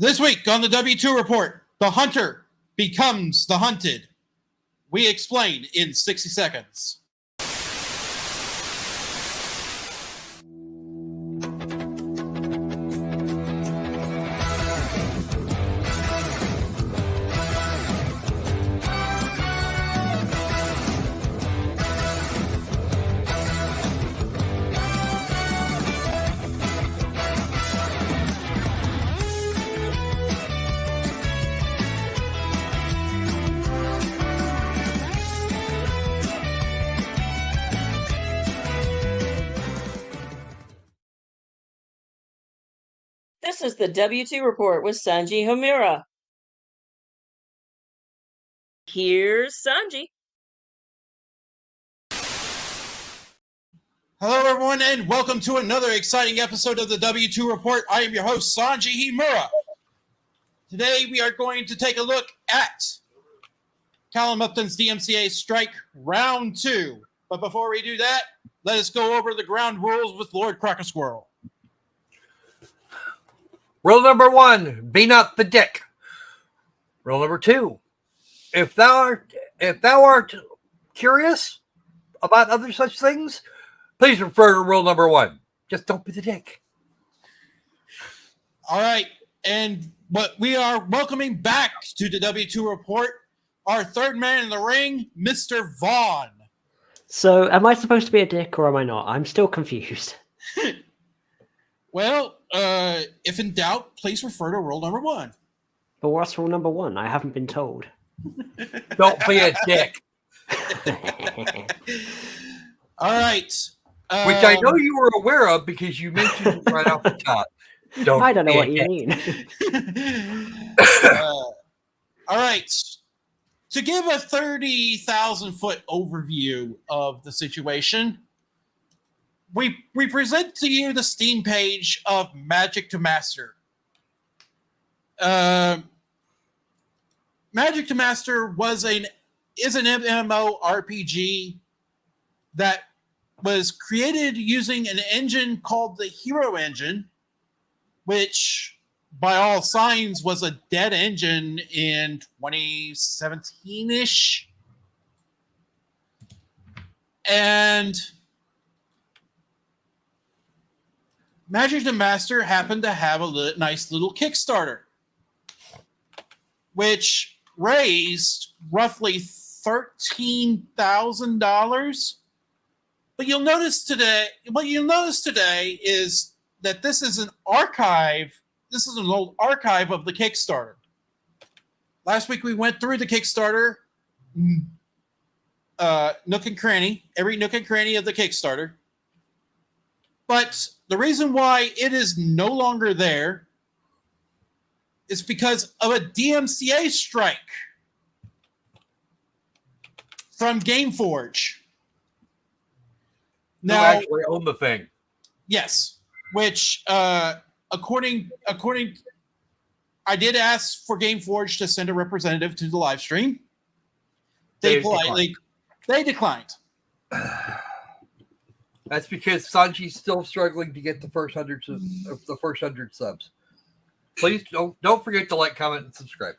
This week on the W2 Report, the hunter becomes the hunted. We explain in 60 seconds. This is the W2 Report with Sanji Homura. Here's Sanji. Hello, everyone, and welcome to another exciting episode of the W2 Report. I am your host, Sanji Homura. Today, we are going to take a look at Callum Upton's DMCA Strike Round 2. But before we do that, let us go over the ground rules with Lord Crocker Squirrel. Rule number 1, be not the dick. Rule number 2, if thou art curious about other such things, please refer to rule number 1. Just don't be the dick. All right, and but we are welcoming back to the W2 Report our third man in the ring, Mr. Vaughn. So, am I supposed to be a dick or am I not? I'm still confused. Well, if in doubt, please refer to rule number 1. But what's rule number 1? I haven't been told. Don't be a dick. All right. Which I know you were aware of because you mentioned it right off the top. I don't know what you mean. All right. To give a 30,000-foot overview of the situation, we present to you the Steam page of Magic to Master. Magic to Master is an MMORPG that was created using an engine called the Hero Engine, which by all signs was a dead engine in 2017-ish. And Magic the Master happened to have a nice little Kickstarter, which raised roughly $13,000. But you'll notice today is that this is an archive. This is an old archive of the Kickstarter. Last week we went through the Kickstarter, nook and cranny, every nook and cranny of the Kickstarter. But the reason why it is no longer there is because of a DMCA strike from GameForge. Now, actually own the thing. Yes, which according, I did ask for GameForge to send a representative to the live stream. They declined. That's because Sanji's still struggling to get the first 100 subs. Please don't forget to like, comment, and subscribe.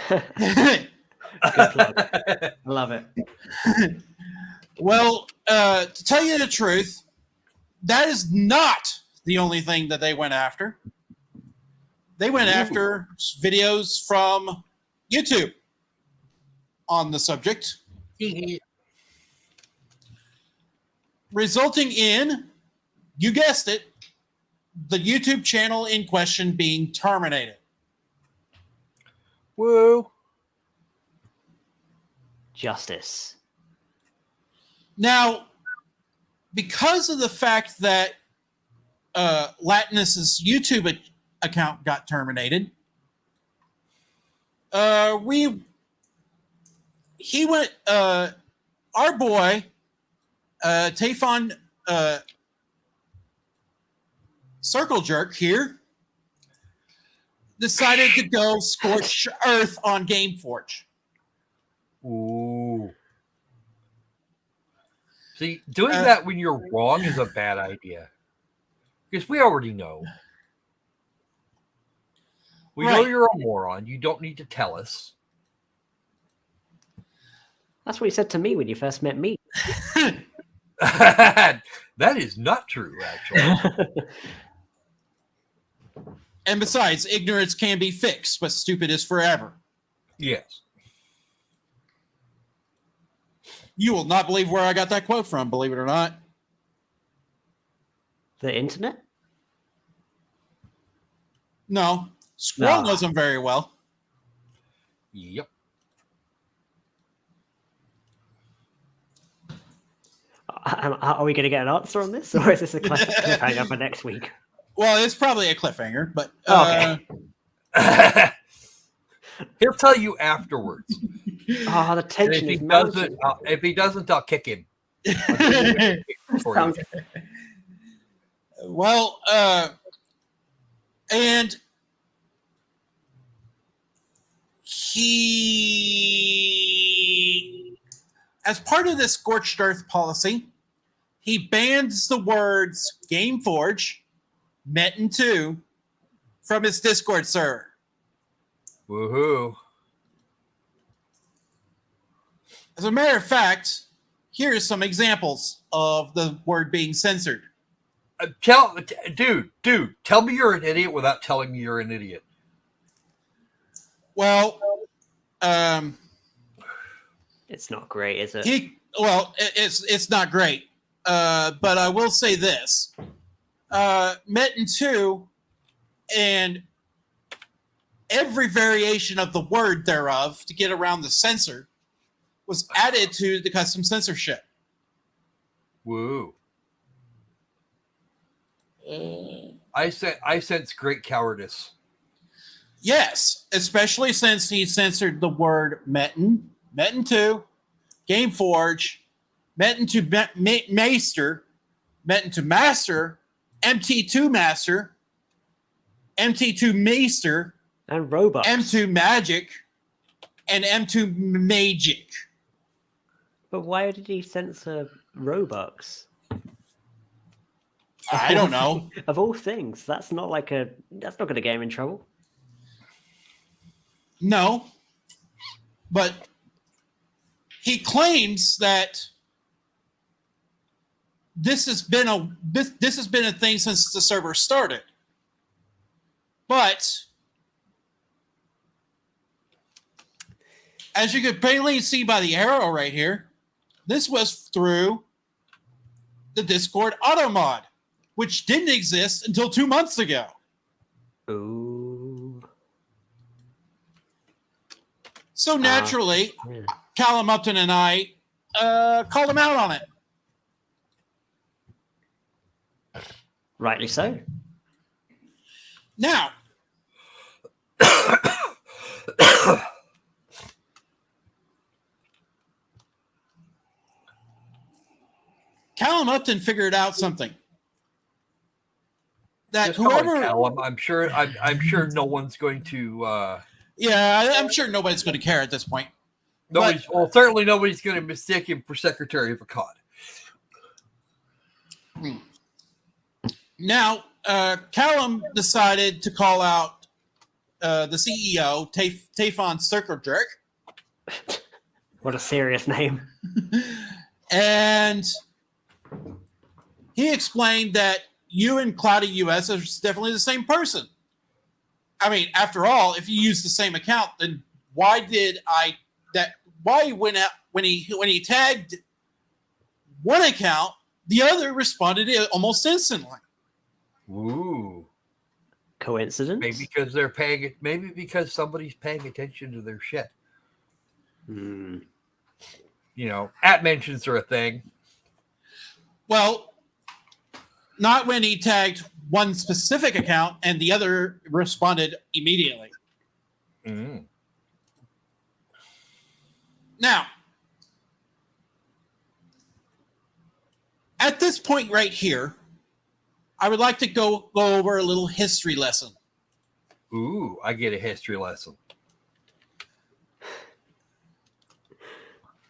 Good plug. I love it. Well, to tell you the truth, that is not the only thing that they went after. They went after videos from YouTube on the subject. Resulting in, you guessed it, the YouTube channel in question being terminated. Woo. Justice. Now, because of the fact that Latinus's YouTube account got terminated, our boy, Tafon Circle Jerk here decided to go scorch earth on GameForge. Ooh. See, doing that when you're wrong is a bad idea. Because we already know. We know Right. you're a moron. You don't need to tell us. That's what you said to me when you first met me. That is not true, actually. And besides, ignorance can be fixed, but stupid is forever. Yes. You will not believe where I got that quote from, believe it or not. The internet? No. Squirrel No. knows him very well. Yep. Are we going to get an answer on this, or is this a cliffhanger for next week? Well, it's probably a cliffhanger, but Okay. He'll tell you afterwards. Oh, the And tension is mounting. if he doesn't, I'll kick him. For you. Sounds- well, and he, as part of this scorched earth policy, he bans the words Gameforge, Metin 2 from his Discord server. Woohoo. As a matter of fact, here are some examples of the word being censored. Dude, tell me you're an idiot without telling me you're an idiot. Well, It's not great, is it? it's not great. But I will say this. Metin 2 and every variation of the word thereof to get around the censor was added to the custom censorship. Woo. I sense great cowardice. Yes, especially since he censored the word Metin 2, Gameforge, Metin 2 Master, Metin 2 Master, MT2 Master, MT2 Master, And Robux. M2 Magic, and M2 Magic. But why did he censor Robux? I don't know. Of all things, that's not going to get him in trouble. No. But he claims that this has been a thing since the server started. But as you could plainly see by the arrow right here, this was through the Discord auto mod, which didn't exist until 2 months ago. Ooh. So naturally, Yeah. Callum Upton and I called him out on it. Rightly so. Now, Callum Upton figured out something. That Just call it whoever, Callum. I'm sure no one's going to. I'm sure nobody's going to care at this point. Certainly nobody's going to mistake him for Secretary of a COD. Now, Callum decided to call out the CEO, Tafon Circlejerk, What a serious name. and he explained that you and Cloudy US are definitely the same person. I mean, after all, if you use the same account, then why when he tagged one account, the other responded almost instantly. Ooh. Coincidence? Maybe because somebody's paying attention to their shit. Hmm. You know, at mentions are a thing. Well, not when he tagged one specific account and the other responded immediately. Mm. Now, at this point right here, I would like to go over a little history lesson. Ooh, I get a history lesson.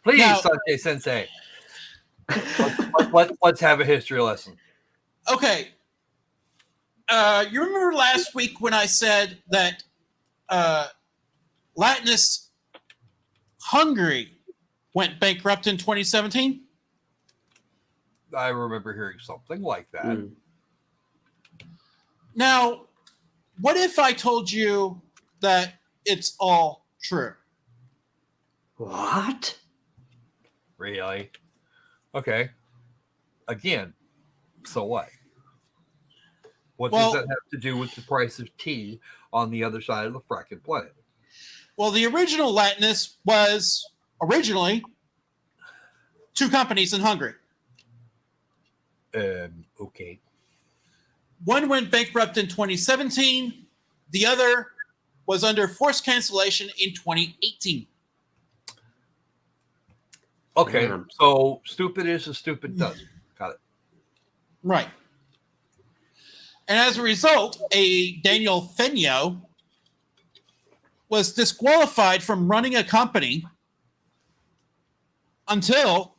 Please, Now- Sanjay Sensei. Let's have a history lesson. Okay. You remember last week when I said that Latinus Hungary went bankrupt in 2017? I remember hearing something like that. Hmm. Now, what if I told you that it's all true? What? Really? Okay. Again, so what? What Well- does that have to do with the price of tea on the other side of the fracking planet? Well, the original Latinus was originally two companies in Hungary. Okay. One went bankrupt in 2017. The other was under forced cancellation in 2018. Okay. Damn. So stupid is as stupid does. Got it. Right. And as a result, a Daniel Fenyo was disqualified from running a company until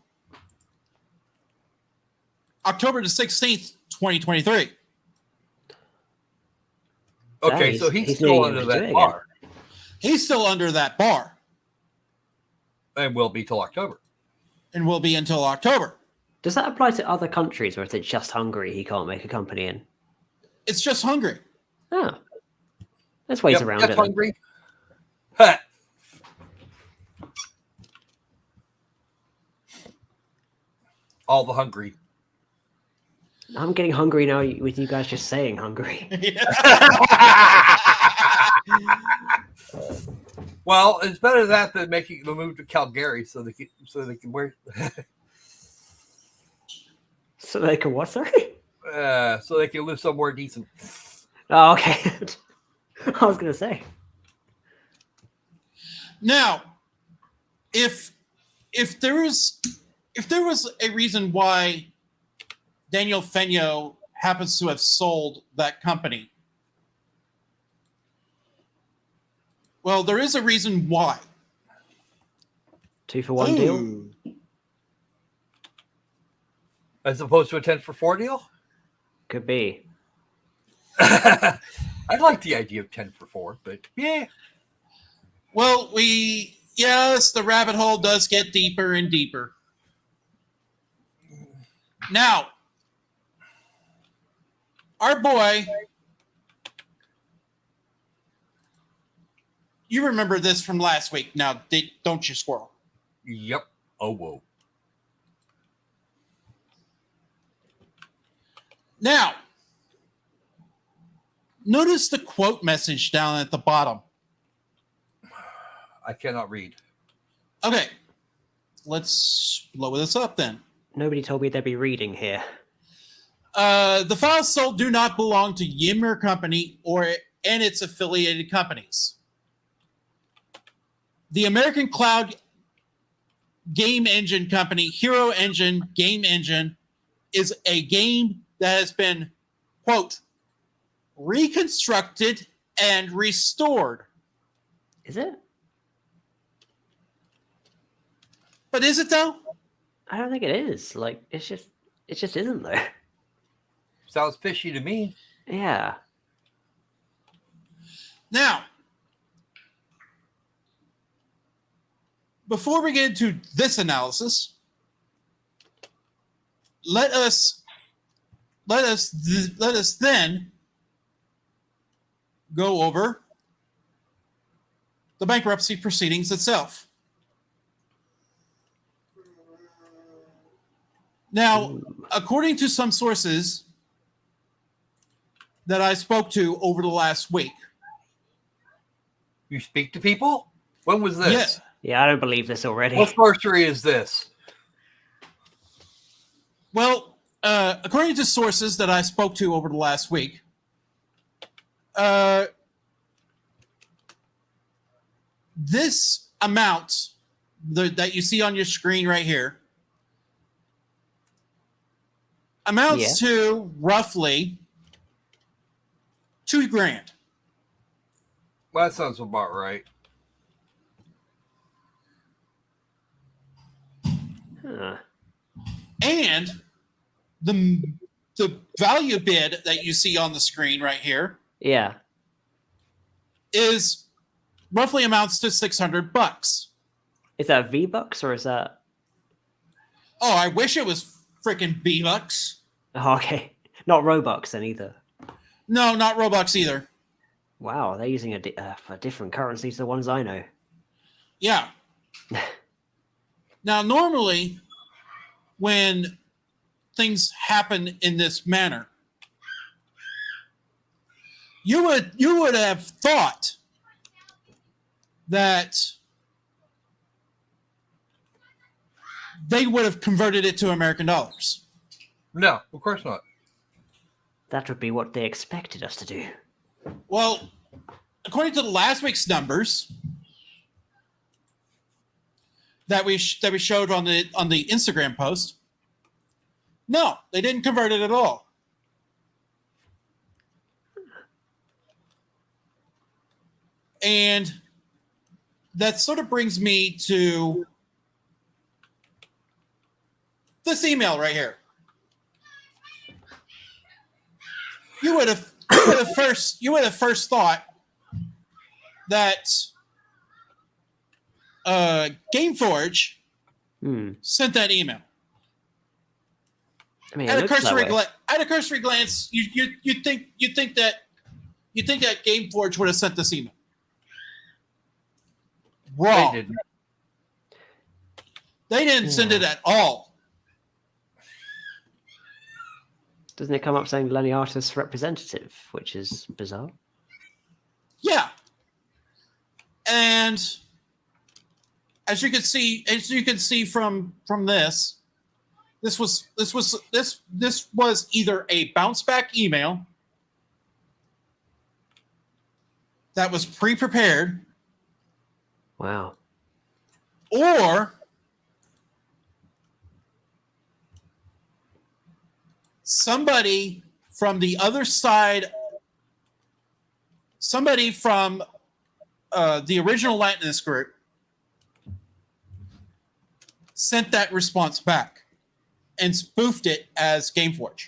October the 16th, 2023. Okay, Damn, so he's he's still nearly under gonna do that it bar He's still under that bar and will be till October. and will be until October. Does that apply to other countries, or is it just Hungary he can't make a company in? It's just Hungary. Oh. There's ways around that's it. then. hungry. Ha! All the hungry. I'm getting hungry now with you guys just saying hungry. Well, it's better that than making the move to Calgary so they can wear So they can what, sorry? so they can live somewhere decent. Oh, okay. I was going to say. Now, if there was a reason why Daniel Fenyo happens to have sold that company, well, there is a reason why. 2-for-1 deal? Ooh. As opposed to a 10-for-4 deal? Could be. I like the idea of 10-for-4, but yeah. Well, yes, the rabbit hole does get deeper and deeper. Now, our boy, you remember this from last week. Now, don't you, Squirrel? Yep. Oh, whoa. Now, notice the quote message down at the bottom. I cannot read. Okay, let's blow this up then. Nobody told me they'd be reading here. The files sold do not belong to Yimmer Company and its affiliated companies. The American Cloud Game Engine Company, Hero Engine Game Engine, is a game that has been, quote, reconstructed and restored. Is it? But is it though? I don't think it is. Like, it just isn't though. Sounds fishy to me. Yeah. Now, before we get into this analysis, let us then go over the bankruptcy proceedings itself. Now, according to some sources that I spoke to over the last week, You speak to people? When was this? yes, Yeah, I don't believe this already. What sorcery is this? well, according to sources that I spoke to over the last week, this amount that you see on your screen right here amounts to roughly $2,000. Well, that sounds about right. Huh. And the value bid that you see on the screen right here Yeah. is roughly amounts to $600. Is that V-Bucks or is that? Oh, I wish it was freaking B-Bucks. Oh, okay, not Robux then either. No, not Robux either. Wow, they're using a different currency to the ones I know. Yeah. Now, normally, when things happen in this manner, you would have thought that they would have converted it to American dollars. No, of course not. That would be what they expected us to do. Well, according to the last week's numbers that we showed on the Instagram post, no, they didn't convert it at all. And that sort of brings me to this email right here. You would have first thought that GameForge sent that email. I mean, At a cursory glance, you think that GameForge would have sent this email. Wrong. They didn't send it at all. Doesn't it come up saying Lenny Artist's representative, which is bizarre? Yeah. And as you can see from this was either a bounce back email that was pre-prepared, Wow. or somebody from the other side, somebody from the original Latinist group sent that response back and spoofed it as GameForge.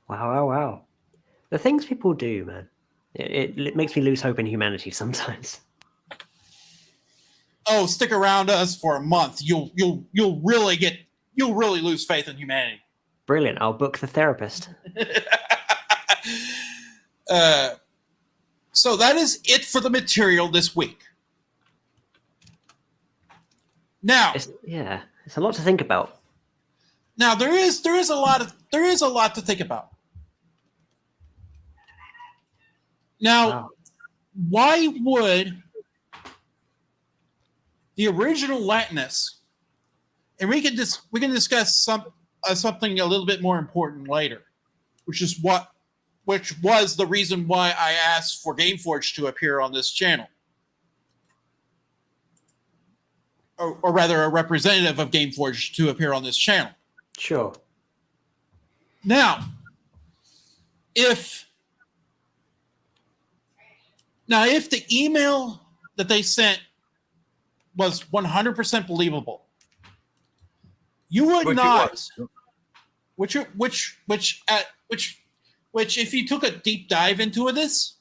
Wow. The things people do, man. It makes me lose hope in humanity sometimes. Oh, stick around us for a month. You'll really lose faith in humanity. Brilliant. I'll book the therapist. So that is it for the material this week. Now, It's a lot to think about. Now there is a lot to think about. Now, Wow. why would the original Latinists, and we can discuss something a little bit more important later, which was the reason why I asked for GameForge to appear on this channel, or rather, a representative of GameForge to appear on this channel. Sure. Now, if the email that they sent was 100% believable, you would Which it not. was. Which, if you took a deep dive into this,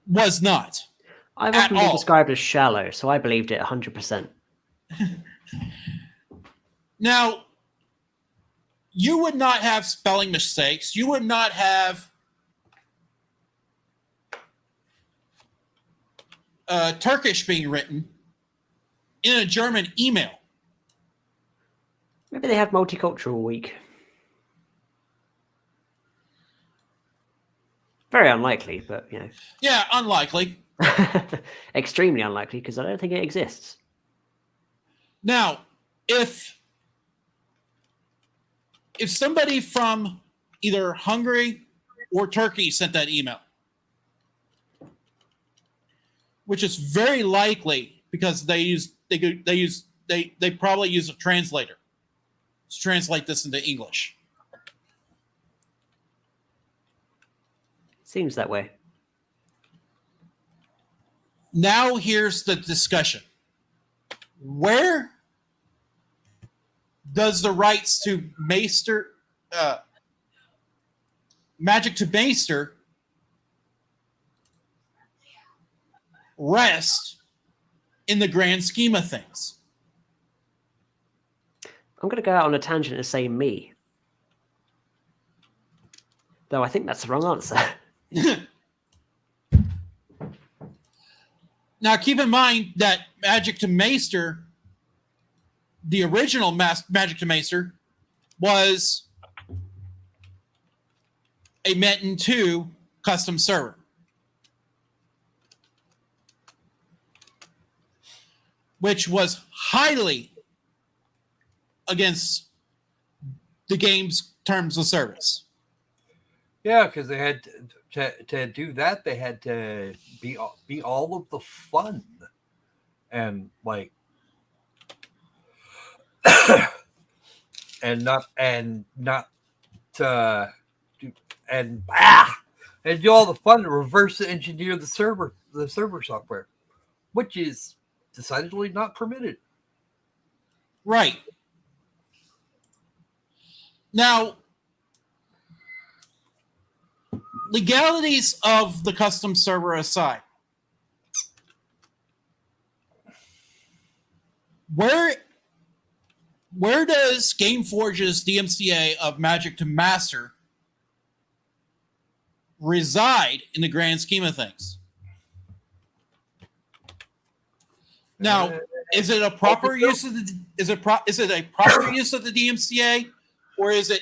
was not. I've At often been all. described as shallow, so I believed it 100%. Now, you would not have spelling mistakes. You would not have Turkish being written in a German email. Maybe they have multicultural week. Very unlikely, but Yeah, unlikely. extremely unlikely because I don't think it exists. Now, if somebody from either Hungary or Turkey sent that email, which is very likely because they probably use a translator to translate this into English. Seems that way. Now here's the discussion. Where does the rights to Magic to Maester rest in the grand scheme of things? I'm going to go out on a tangent and say me. Though I think that's the wrong answer. Now, keep in mind that Magic to Maester, the original Magic to Maester, was a Metin 2 custom server, which was highly against the game's terms of service. Yeah, because they had to do that. They had to be all of the fun, and like, and not do and do all the fun to reverse engineer the server software, which is decidedly not permitted. Right. Now, legalities of the custom server aside, where does Gameforge's DMCA of Magic to Master reside in the grand scheme of things? Now, is it a proper use of the proper use of the DMCA, or is it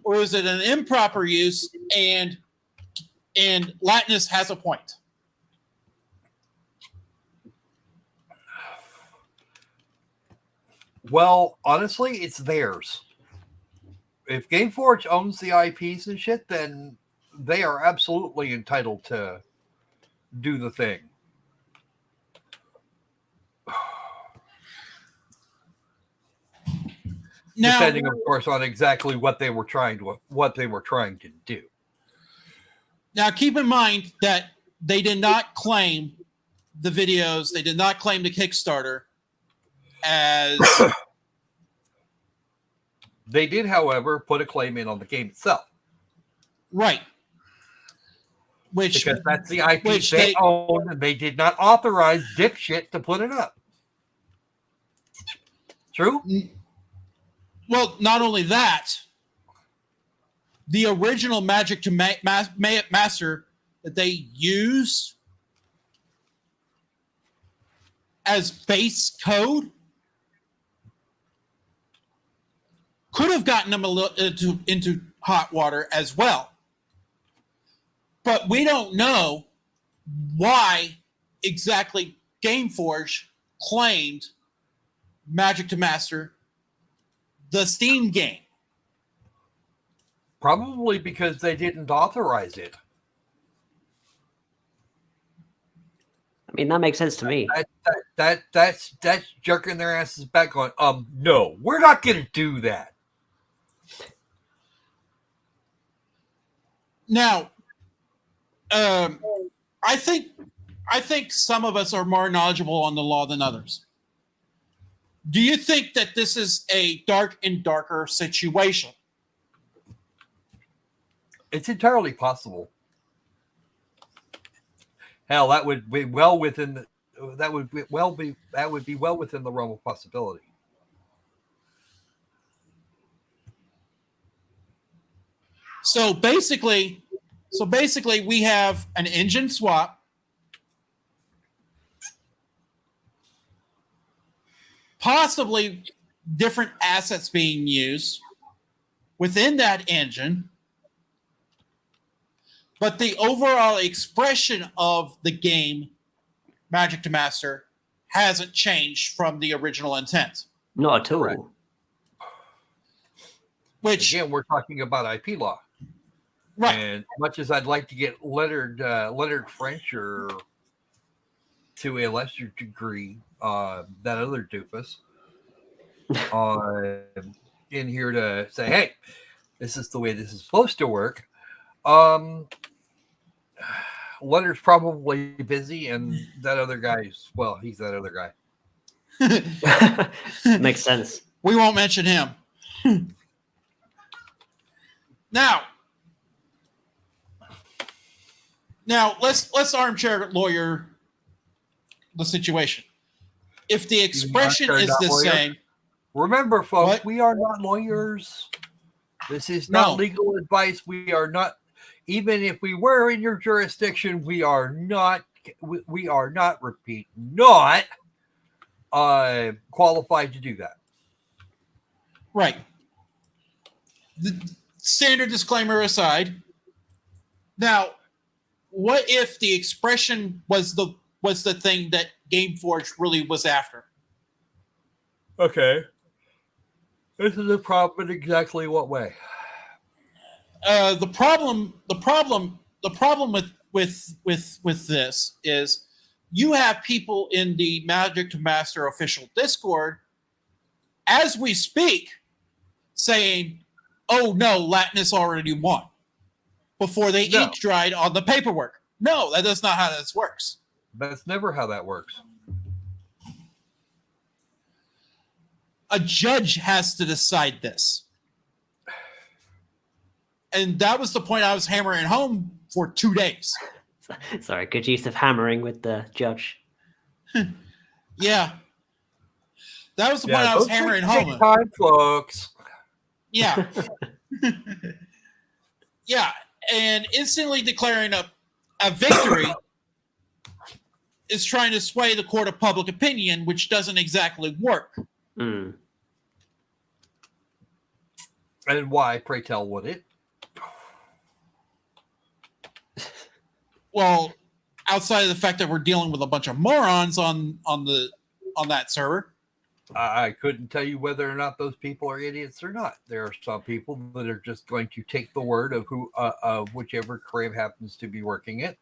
an improper use? And Latinus has a point. Well, honestly, it's theirs. If Gameforge owns the IPs and shit, then they are absolutely entitled to do the thing. Now, depending, of course, on exactly what they were trying to do. Now, keep in mind that they did not claim the videos. They did not claim the Kickstarter as. They did, however, put a claim in on the game itself. Right. Because that's the IP they own, and they did not authorize dipshit to put it up. True? Well, not only that, the original Magic to Master that they used as base code could have gotten them a little into hot water as well. But we don't know why exactly Gameforge claimed Magic to Master, the Steam game. Probably because they didn't authorize it. I mean, that makes sense to me. That's jerking their asses back going, no, we're not going to do that. Now, I think some of us are more knowledgeable on the law than others. Do you think that this is a dark and darker situation? It's entirely possible. Hell, that would be well within the realm of possibility. So basically, we have an engine swap, possibly different assets being used within that engine, but the overall expression of the game, Magic to Master, hasn't changed from the original intent. Not at all. Correct. Which, again, we're talking about IP law. right. And much as I'd like to get Leonard French or to a lesser degree, that other doofus in here to say, hey, this is the way this is supposed to work. Leonard's probably busy, and that other guy's, well, he's that other guy. Makes sense. We won't mention him. Now let's armchair lawyer the situation. If the expression is the same, remember, folks, what? we are not lawyers. This is not No. legal advice. We are not, even if we were in your jurisdiction, we are not, repeat, not qualified to do that. Right. The standard disclaimer aside. Now, what if the expression was the thing that GameForge really was after? Okay. This is a problem in exactly what way? The problem with this is you have people in the Magic to Master official Discord as we speak saying, "Oh no, Latinus already won," before they ink dried on the paperwork. No, that's not how this works. That's never how that works. A judge has to decide this. And that was the point I was hammering home for 2 days. Sorry, good use of hammering with the judge. Yeah. That was the point I was hammering home. Time, folks. Yeah. Yeah. And instantly declaring a victory is trying to sway the court of public opinion, which doesn't exactly work. Mm. And why, pray tell, would it? Well, outside of the fact that we're dealing with a bunch of morons on that server. I couldn't tell you whether or not those people are idiots or not. There are some people that are just going to take the word of of whichever crave happens to be working it,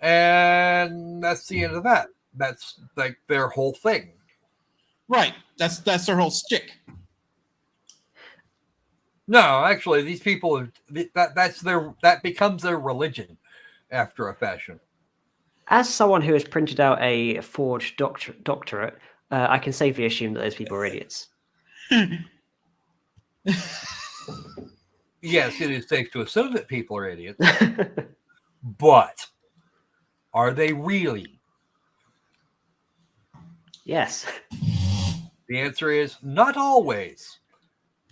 and that's the end of that. That's like their whole thing. Right. That's their whole stick. No, actually, these people that becomes their religion after a fashion. As someone who has printed out a forged doctorate, I can safely assume that those people are idiots. Yes, it is safe to assume that people are idiots. But are they really? Yes. The answer is not always.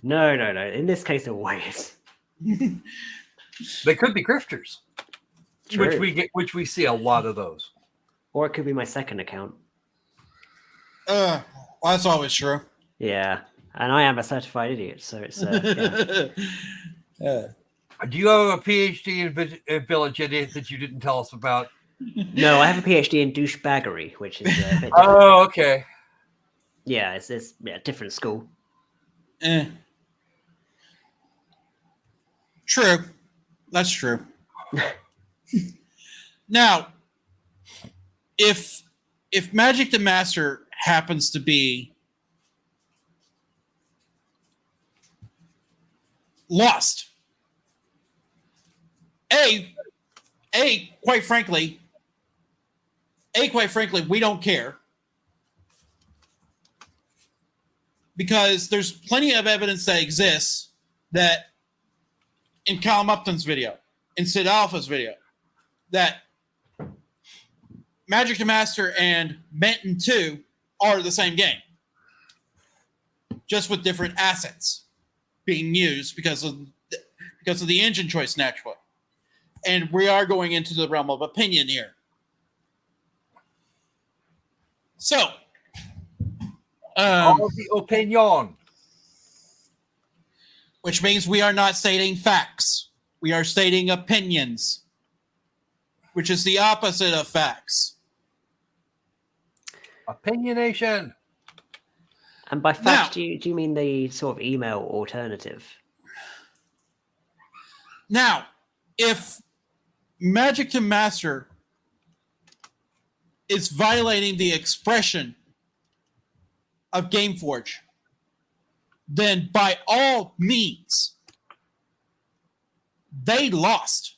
No. In this case, always. They could be grifters. True. Which we see a lot of those. Or it could be my second account. Well, that's always true. Yeah, and I am a certified idiot, so it's yeah. Do you have a PhD in Village Idiot that you didn't tell us about? No, I have a PhD in douchebaggery, which is a bit different. Oh, okay. Yeah, it's different school. True. That's true. Now, if Magic the Master happens to be lost, quite frankly, we don't care, because there's plenty of evidence that exists that in Callum Upton's video, in Sid Alpha's video, that Magic the Master and Benton 2 are the same game, just with different assets being used because of the engine choice, naturally. And we are going into the realm of opinion here. So, All the opinion. which means we are not stating facts. We are stating opinions, which is the opposite of facts. Opinionation. And by fact, do you mean the sort of email alternative? Now, if Magic to Master is violating the expression of GameForge, then by all means, they lost.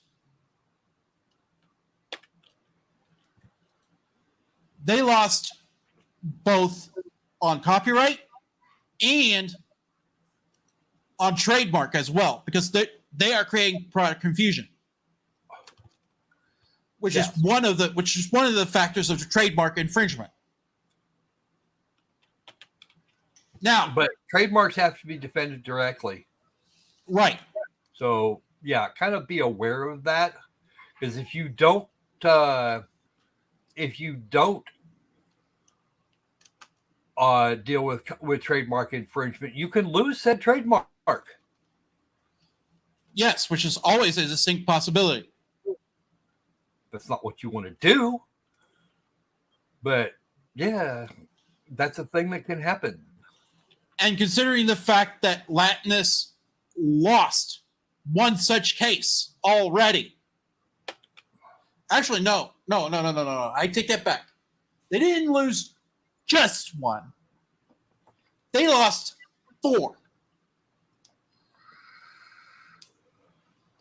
They lost both on copyright and on trademark as well, because they are creating product confusion. which Yes. is one of the factors of the trademark infringement. Now, But trademarks have to be defended directly. right. So yeah, kind of be aware of that, because if you don't deal with trademark infringement, you can lose said trademark. Yes, which is always a distinct possibility. That's not what you want to do, but yeah, that's a thing that can happen. And considering the fact that Latinus lost one such case already. Actually, no. I take that back. They didn't lose just one. They lost 4.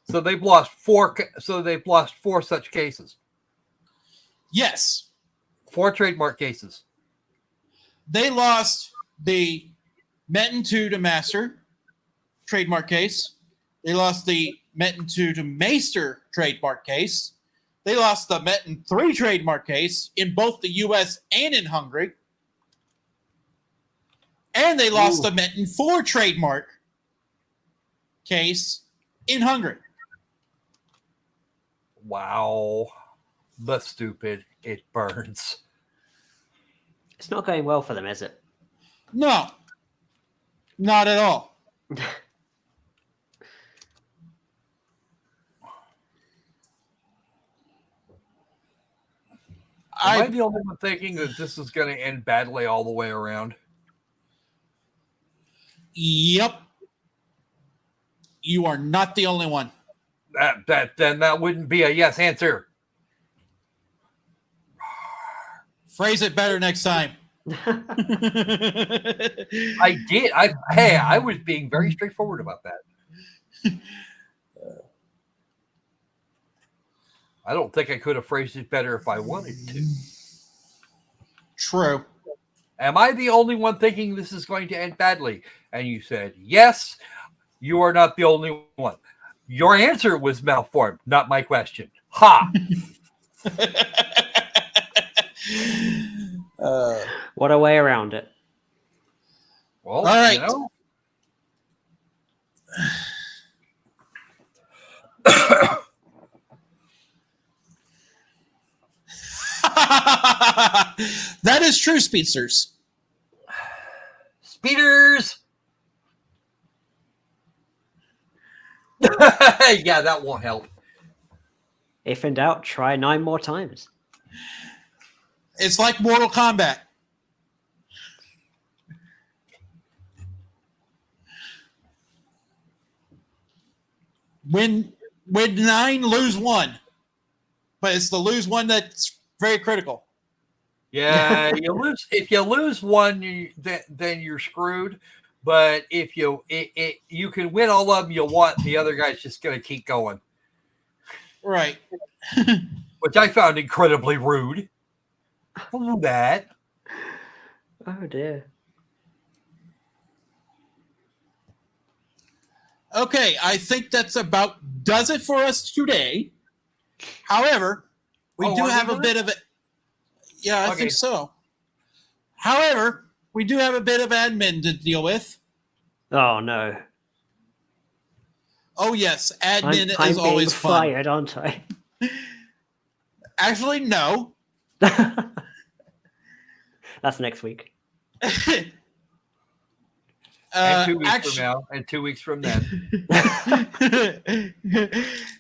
So they've lost 4. So they've lost 4 such cases. Yes. 4 trademark cases. They lost the Metin 2 to Master trademark case. They lost the Metin 2 to Maester trademark case. They lost the Metin 3 trademark case in both the US and in Hungary. And they lost the Metin 4 trademark case in Hungary. Wow. The stupid. It burns. It's not going well for them, is it? No. Not at all. Am I the only one thinking that this is going to end badly all the way around? Yep. You are not the only one. Then that wouldn't be a yes answer. Phrase it better next time. I did. I was being very straightforward about that. I don't think I could have phrased it better if I wanted to. True. Am I the only one thinking this is going to end badly? And you said, yes, you are not the only one. Your answer was malformed, not my question. Ha! What a way around it. Well, all right. you know. That is true, speedsters. Speeders! Yeah, that won't help. If in doubt, try 9 more times. It's like Mortal Kombat. Win 9, lose 1. But it's the lose 1 that's very critical. Yeah, if you lose one, then you're screwed. But if you can win all of them you want, the other guy's just going to keep going. Right. Which I found incredibly rude. Don't do that. Oh dear. Okay, I think that's about does it for us today. However, we do have a bit of it. Yeah, I think so. However, we do have a bit of admin to deal with. Oh no. Oh yes, admin I'm is always being fun. fired, aren't I? Actually, no. That's next week. And 2 weeks from now, and 2 weeks from then.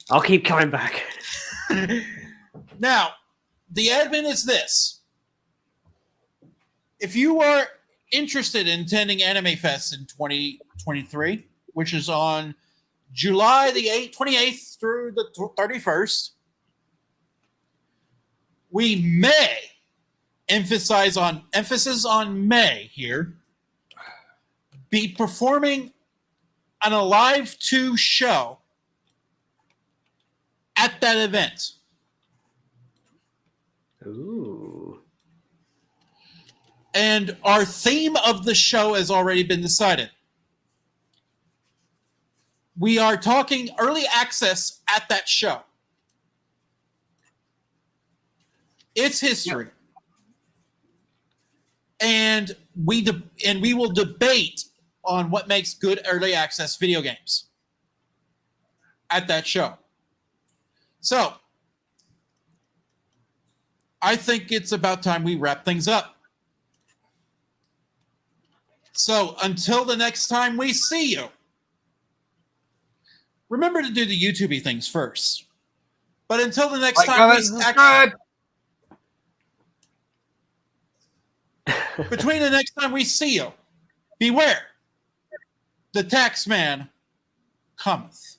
I'll keep coming back. Now, the admin is this. If you are interested in attending Anime Fest in 2023, which is on July the 28th through the 31st, we may emphasis on May here, be performing on a live 2 show at that event. Ooh. And our theme of the show has already been decided. We are talking early access at that show. It's history. And we will debate on what makes good early access video games at that show. So, I think it's about time we wrap things up. So, until the next time we see you, remember to do the YouTube-y things first. But until the next time we subscribe. Between the next time we see you, beware. The tax man cometh.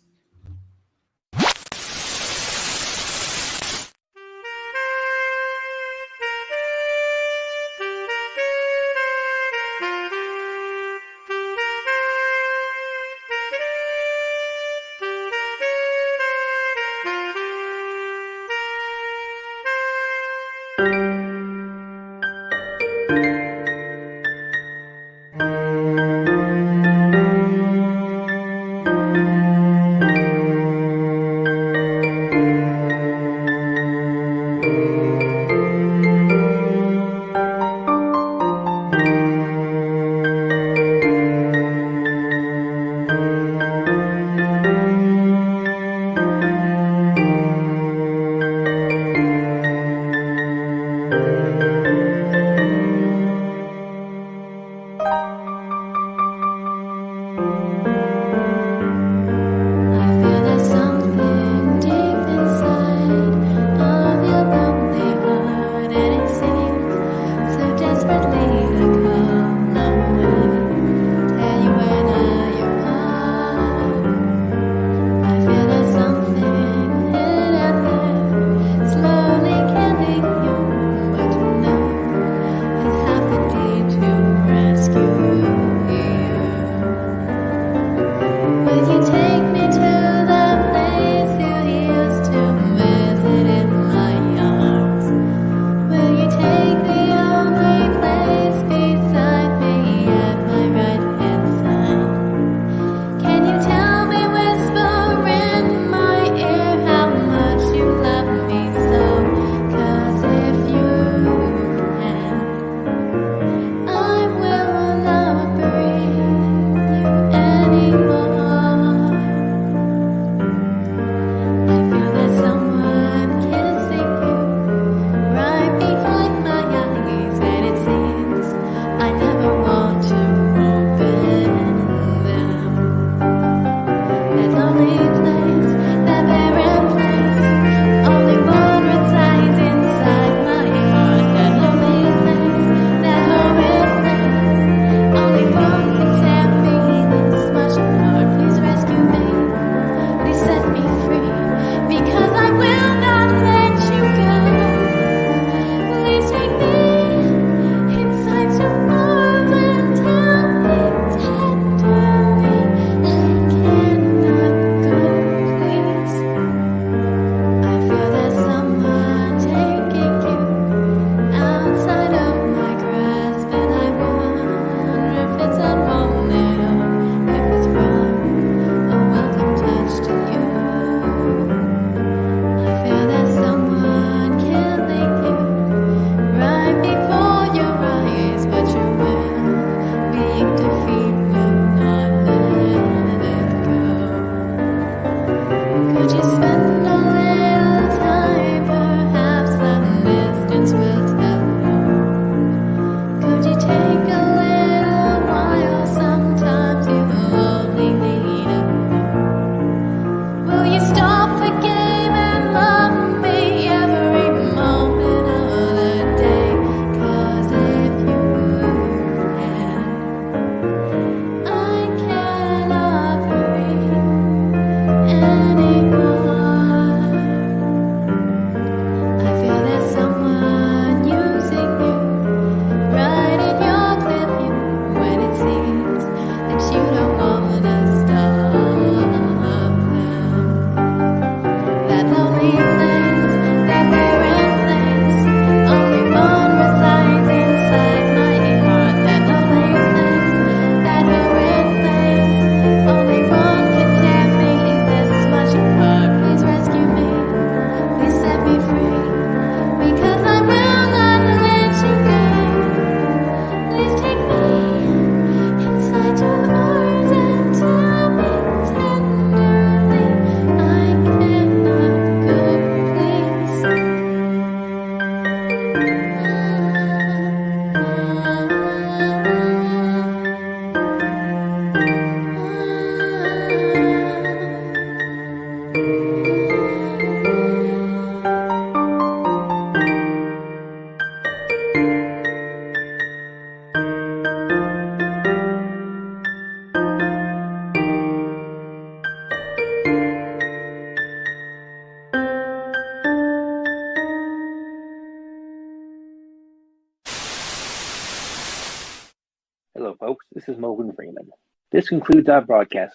This is Morgan Freeman. This concludes our broadcast.